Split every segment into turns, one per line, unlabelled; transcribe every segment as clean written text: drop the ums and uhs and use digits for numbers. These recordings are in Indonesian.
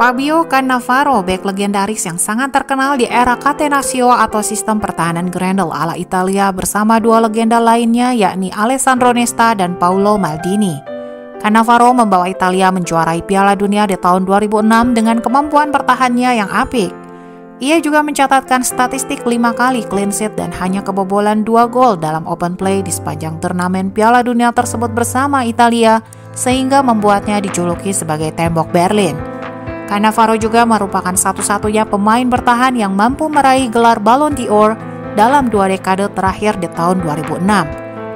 Fabio Cannavaro, bek legendaris yang sangat terkenal di era Catenaccio atau sistem pertahanan Grendel ala Italia bersama dua legenda lainnya yakni Alessandro Nesta dan Paolo Maldini. Cannavaro membawa Italia menjuarai Piala Dunia di tahun 2006 dengan kemampuan bertahannya yang apik. Ia juga mencatatkan statistik 5 kali clean sheet dan hanya kebobolan 2 gol dalam open play di sepanjang turnamen Piala Dunia tersebut bersama Italia, sehingga membuatnya dijuluki sebagai Tembok Berlin. Cannavaro juga merupakan satu-satunya pemain bertahan yang mampu meraih gelar Ballon d'Or dalam 2 dekade terakhir di tahun 2006.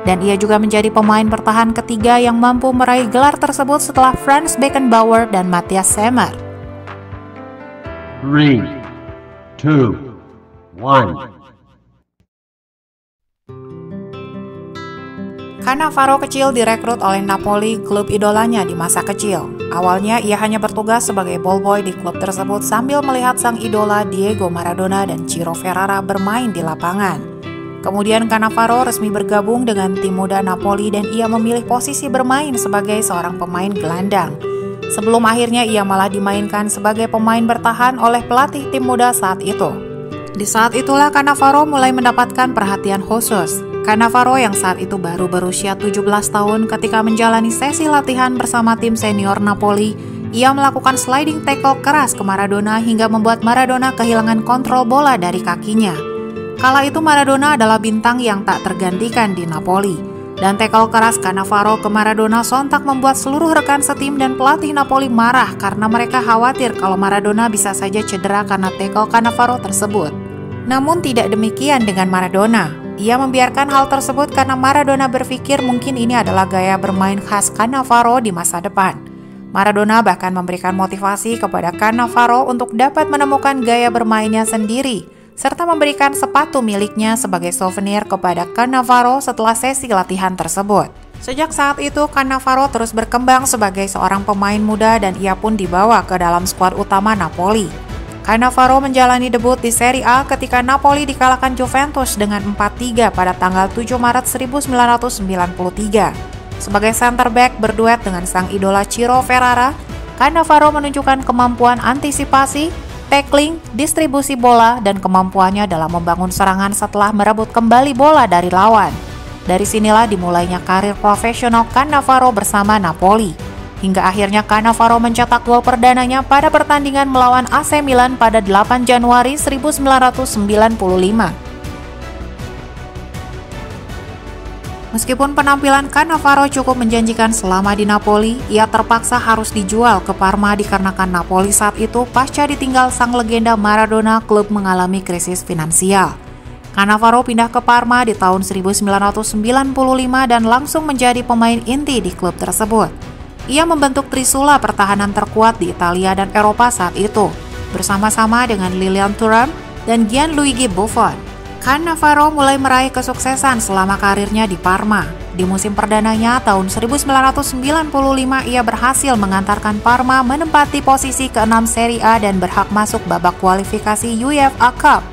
Dan ia juga menjadi pemain bertahan ketiga yang mampu meraih gelar tersebut setelah Franz Beckenbauer dan Matthias Sammer.
3, 2, 1.
Cannavaro kecil direkrut oleh Napoli, klub idolanya di masa kecil. Awalnya ia hanya bertugas sebagai ballboy di klub tersebut sambil melihat sang idola Diego Maradona dan Ciro Ferrara bermain di lapangan. Kemudian Cannavaro resmi bergabung dengan tim muda Napoli dan ia memilih posisi bermain sebagai seorang pemain gelandang. Sebelum akhirnya ia malah dimainkan sebagai pemain bertahan oleh pelatih tim muda saat itu. Di saat itulah Cannavaro mulai mendapatkan perhatian khusus. Cannavaro yang saat itu baru berusia 17 tahun ketika menjalani sesi latihan bersama tim senior Napoli, ia melakukan sliding tackle keras ke Maradona hingga membuat Maradona kehilangan kontrol bola dari kakinya. Kala itu Maradona adalah bintang yang tak tergantikan di Napoli, dan tackle keras Cannavaro ke Maradona sontak membuat seluruh rekan setim dan pelatih Napoli marah karena mereka khawatir kalau Maradona bisa saja cedera karena tackle Cannavaro tersebut. Namun tidak demikian dengan Maradona. Ia membiarkan hal tersebut karena Maradona berpikir mungkin ini adalah gaya bermain khas Cannavaro di masa depan. Maradona bahkan memberikan motivasi kepada Cannavaro untuk dapat menemukan gaya bermainnya sendiri, serta memberikan sepatu miliknya sebagai souvenir kepada Cannavaro setelah sesi latihan tersebut. Sejak saat itu, Cannavaro terus berkembang sebagai seorang pemain muda dan ia pun dibawa ke dalam skuad utama Napoli. Cannavaro menjalani debut di Serie A ketika Napoli dikalahkan Juventus dengan 4-3 pada tanggal 7 Maret 1993. Sebagai center back berduet dengan sang idola Ciro Ferrara, Cannavaro menunjukkan kemampuan antisipasi, tackling, distribusi bola, dan kemampuannya dalam membangun serangan setelah merebut kembali bola dari lawan. Dari sinilah dimulainya karir profesional Cannavaro bersama Napoli. Hingga akhirnya Cannavaro mencetak gol perdananya pada pertandingan melawan AC Milan pada 8 Januari 1995. Meskipun penampilan Cannavaro cukup menjanjikan selama di Napoli, ia terpaksa harus dijual ke Parma dikarenakan Napoli saat itu pasca ditinggal sang legenda Maradona, klub mengalami krisis finansial. Cannavaro pindah ke Parma di tahun 1995 dan langsung menjadi pemain inti di klub tersebut. Ia membentuk trisula pertahanan terkuat di Italia dan Eropa saat itu, bersama-sama dengan Lilian Thuram dan Gianluigi Buffon. Cannavaro mulai meraih kesuksesan selama karirnya di Parma. Di musim perdananya tahun 1995, ia berhasil mengantarkan Parma menempati posisi ke-6 Serie A dan berhak masuk babak kualifikasi UEFA Cup.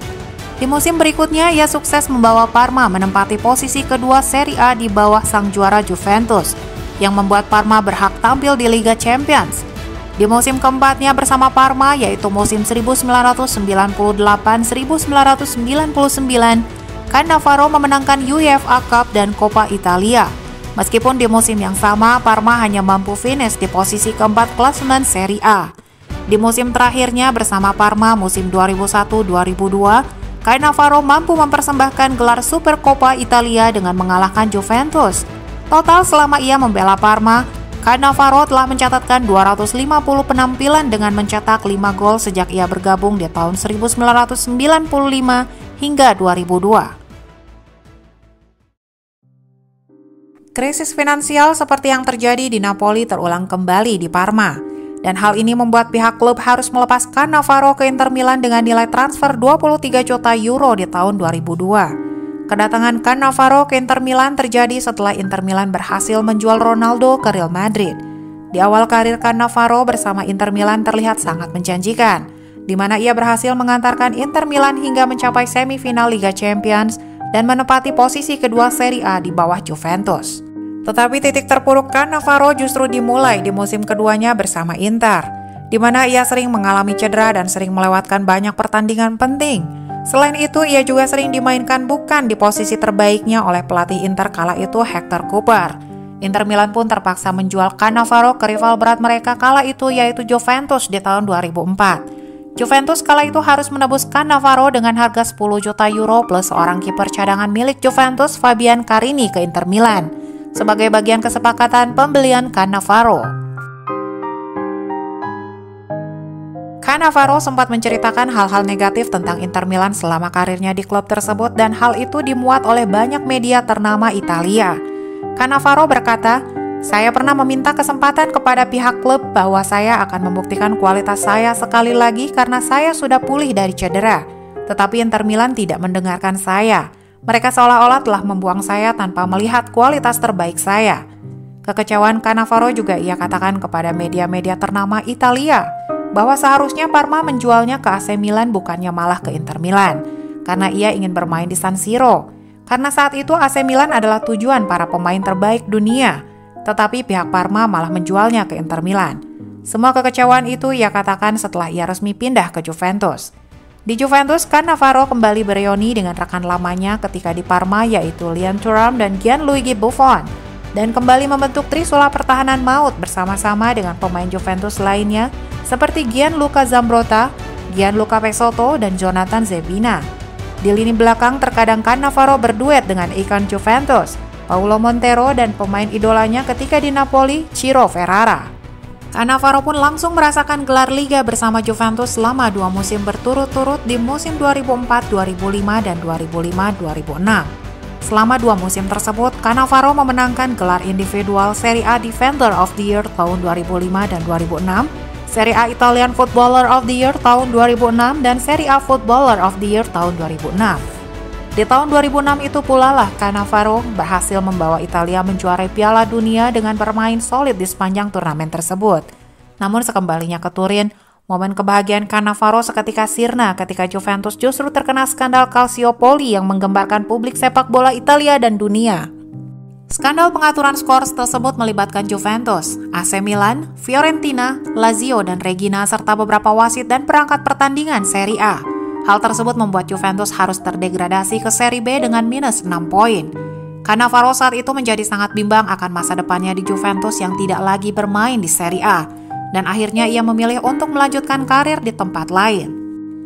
Di musim berikutnya, ia sukses membawa Parma menempati posisi kedua Serie A di bawah sang juara Juventus, yang membuat Parma berhak tampil di Liga Champions. Di musim keempatnya bersama Parma, yaitu musim 1998-1999, Cannavaro memenangkan UEFA Cup dan Coppa Italia. Meskipun di musim yang sama, Parma hanya mampu finish di posisi keempat klasemen Serie A. Di musim terakhirnya bersama Parma musim 2001-2002, Cannavaro mampu mempersembahkan gelar Supercoppa Italia dengan mengalahkan Juventus. Total selama ia membela Parma, Cannavaro telah mencatatkan 250 penampilan dengan mencetak 5 gol sejak ia bergabung di tahun 1995 hingga 2002. Krisis finansial seperti yang terjadi di Napoli terulang kembali di Parma, dan hal ini membuat pihak klub harus melepas Cannavaro ke Inter Milan dengan nilai transfer 23 juta euro di tahun 2002. Kedatangan Cannavaro ke Inter Milan terjadi setelah Inter Milan berhasil menjual Ronaldo ke Real Madrid. Di awal karir Cannavaro bersama Inter Milan terlihat sangat menjanjikan, di mana ia berhasil mengantarkan Inter Milan hingga mencapai semifinal Liga Champions dan menempati posisi kedua Serie A di bawah Juventus. Tetapi titik terpuruk Cannavaro justru dimulai di musim keduanya bersama Inter. di mana ia sering mengalami cedera dan sering melewatkan banyak pertandingan penting. Selain itu, ia juga sering dimainkan bukan di posisi terbaiknya oleh pelatih Inter kala itu Hector Cooper. Inter Milan pun terpaksa menjual Cannavaro ke rival berat mereka kala itu yaitu Juventus di tahun 2004. Juventus kala itu harus menebus Cannavaro dengan harga 10 juta euro plus seorang kiper cadangan milik Juventus Fabian Carini ke Inter Milan sebagai bagian kesepakatan pembelian Cannavaro. Cannavaro sempat menceritakan hal-hal negatif tentang Inter Milan selama karirnya di klub tersebut dan hal itu dimuat oleh banyak media ternama Italia. Cannavaro berkata, "Saya pernah meminta kesempatan kepada pihak klub bahwa saya akan membuktikan kualitas saya sekali lagi karena saya sudah pulih dari cedera. Tetapi Inter Milan tidak mendengarkan saya. Mereka seolah-olah telah membuang saya tanpa melihat kualitas terbaik saya." Kekecewaan Cannavaro juga ia katakan kepada media-media ternama Italia bahwa seharusnya Parma menjualnya ke AC Milan bukannya malah ke Inter Milan, karena ia ingin bermain di San Siro. Karena saat itu AC Milan adalah tujuan para pemain terbaik dunia, tetapi pihak Parma malah menjualnya ke Inter Milan. Semua kekecewaan itu ia katakan setelah ia resmi pindah ke Juventus. Di Juventus, Cannavaro kembali bereuni dengan rekan lamanya ketika di Parma yaitu Lian Thuram dan Gianluigi Buffon, dan kembali membentuk trisula pertahanan maut bersama-sama dengan pemain Juventus lainnya seperti Gianluca Zambrotta, Gianluca Pessotto, dan Jonathan Zebina. Di lini belakang terkadang Cannavaro berduet dengan ikon Juventus, Paulo Montero, dan pemain idolanya ketika di Napoli, Ciro Ferrara. Cannavaro pun langsung merasakan gelar Liga bersama Juventus selama 2 musim berturut-turut di musim 2004-2005 dan 2005-2006. Selama 2 musim tersebut, Cannavaro memenangkan gelar individual Serie A Defender of the Year tahun 2005 dan 2006, Serie A Italian Footballer of the Year tahun 2006, dan Serie A Footballer of the Year tahun 2006. Di tahun 2006 itu pula lah Cannavaro berhasil membawa Italia menjuarai Piala Dunia dengan bermain solid di sepanjang turnamen tersebut. Namun sekembalinya ke Turin, momen kebahagiaan Cannavaro seketika sirna ketika Juventus justru terkena skandal Calciopoli yang menggembarkan publik sepak bola Italia dan dunia. Skandal pengaturan skor tersebut melibatkan Juventus, AC Milan, Fiorentina, Lazio, dan Regina serta beberapa wasit dan perangkat pertandingan Serie A. Hal tersebut membuat Juventus harus terdegradasi ke Serie B dengan minus 6 poin. Cannavaro saat itu menjadi sangat bimbang akan masa depannya di Juventus yang tidak lagi bermain di Serie A, dan akhirnya ia memilih untuk melanjutkan karir di tempat lain.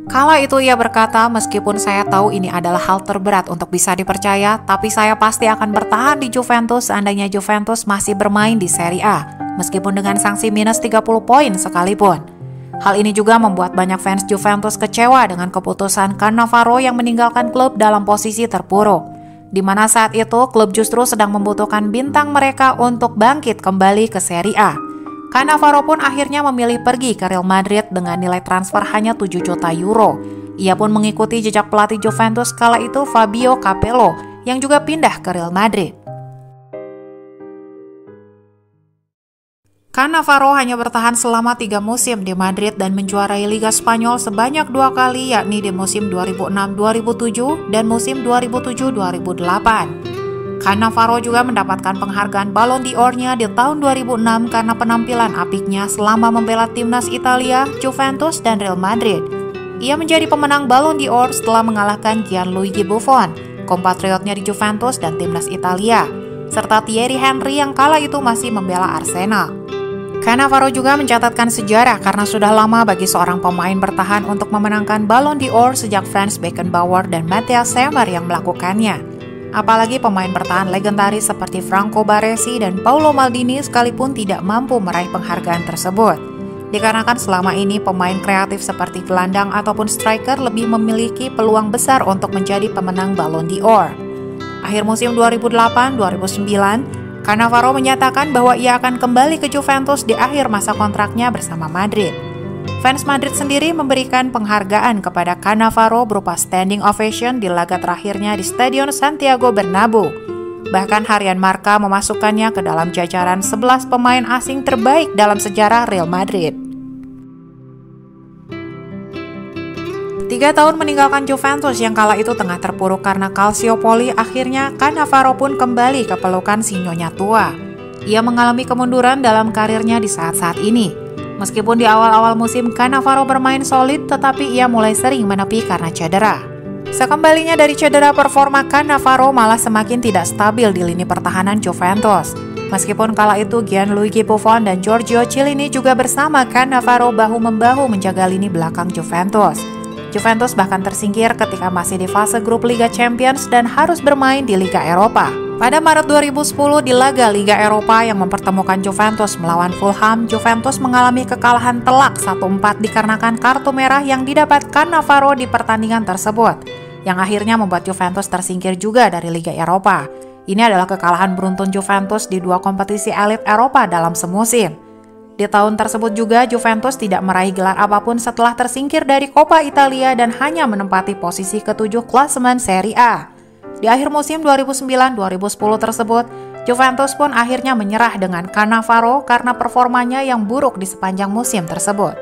Kala itu ia berkata, "Meskipun saya tahu ini adalah hal terberat untuk bisa dipercaya, tapi saya pasti akan bertahan di Juventus seandainya Juventus masih bermain di Serie A, meskipun dengan sanksi minus 30 poin sekalipun." Hal ini juga membuat banyak fans Juventus kecewa dengan keputusan Cannavaro yang meninggalkan klub dalam posisi terpuruk, di mana saat itu klub justru sedang membutuhkan bintang mereka untuk bangkit kembali ke Serie A. Cannavaro pun akhirnya memilih pergi ke Real Madrid dengan nilai transfer hanya 7 juta euro. Ia pun mengikuti jejak pelatih Juventus kala itu Fabio Capello yang juga pindah ke Real Madrid. Cannavaro hanya bertahan selama 3 musim di Madrid dan menjuarai Liga Spanyol sebanyak 2 kali, yakni di musim 2006-2007 dan musim 2007-2008. Cannavaro juga mendapatkan penghargaan Ballon d'Or-nya di tahun 2006 karena penampilan apiknya selama membela timnas Italia, Juventus, dan Real Madrid. Ia menjadi pemenang Ballon d'Or setelah mengalahkan Gianluigi Buffon, kompatriotnya di Juventus dan timnas Italia, serta Thierry Henry yang kala itu masih membela Arsenal. Cannavaro juga mencatatkan sejarah karena sudah lama bagi seorang pemain bertahan untuk memenangkan Ballon d'Or sejak Franz Beckenbauer dan Matthias Sammer yang melakukannya. Apalagi pemain bertahan legendaris seperti Franco Baresi dan Paolo Maldini sekalipun tidak mampu meraih penghargaan tersebut. Dikarenakan selama ini pemain kreatif seperti gelandang ataupun striker lebih memiliki peluang besar untuk menjadi pemenang Ballon d'Or. Akhir musim 2008-2009, Cannavaro menyatakan bahwa ia akan kembali ke Juventus di akhir masa kontraknya bersama Madrid. Fans Madrid sendiri memberikan penghargaan kepada Cannavaro berupa standing ovation di laga terakhirnya di Stadion Santiago Bernabeu. Bahkan harian Marca memasukkannya ke dalam jajaran 11 pemain asing terbaik dalam sejarah Real Madrid. 3 tahun meninggalkan Juventus yang kala itu tengah terpuruk karena Calciopoli, akhirnya Cannavaro pun kembali ke pelukan si nyonya tua. Ia mengalami kemunduran dalam karirnya di saat-saat ini. Meskipun di awal-awal musim Cannavaro bermain solid, tetapi ia mulai sering menepi karena cedera. Sekembalinya dari cedera, performa Cannavaro malah semakin tidak stabil di lini pertahanan Juventus. Meskipun kala itu Gianluigi Buffon dan Giorgio Chiellini juga bersama Cannavaro bahu-membahu menjaga lini belakang Juventus. Juventus bahkan tersingkir ketika masih di fase grup Liga Champions dan harus bermain di Liga Eropa. Pada Maret 2010 di laga Liga Eropa yang mempertemukan Juventus melawan Fulham, Juventus mengalami kekalahan telak 1-4 dikarenakan kartu merah yang didapat Cannavaro di pertandingan tersebut, yang akhirnya membuat Juventus tersingkir juga dari Liga Eropa. Ini adalah kekalahan beruntun Juventus di 2 kompetisi elit Eropa dalam semusim. Di tahun tersebut juga Juventus tidak meraih gelar apapun setelah tersingkir dari Coppa Italia dan hanya menempati posisi ke-7 klasemen Serie A. Di akhir musim 2009-2010 tersebut, Juventus pun akhirnya menyerah dengan Cannavaro karena performanya yang buruk di sepanjang musim tersebut.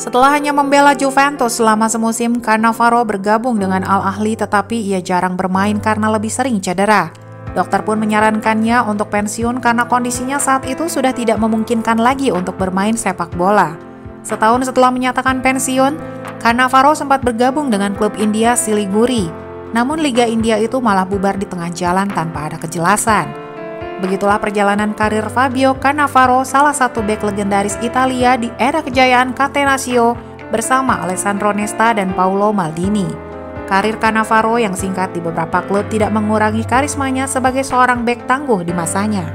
Setelah hanya membela Juventus selama semusim, Cannavaro bergabung dengan Al-Ahly tetapi ia jarang bermain karena lebih sering cedera. Dokter pun menyarankannya untuk pensiun karena kondisinya saat itu sudah tidak memungkinkan lagi untuk bermain sepak bola. Setahun setelah menyatakan pensiun, Cannavaro sempat bergabung dengan klub India Siliguri. Namun Liga India itu malah bubar di tengah jalan tanpa ada kejelasan. Begitulah perjalanan karir Fabio Cannavaro, salah satu bek legendaris Italia di era kejayaan Catenaccio bersama Alessandro Nesta dan Paolo Maldini. Karir Cannavaro yang singkat di beberapa klub tidak mengurangi karismanya sebagai seorang bek tangguh di masanya.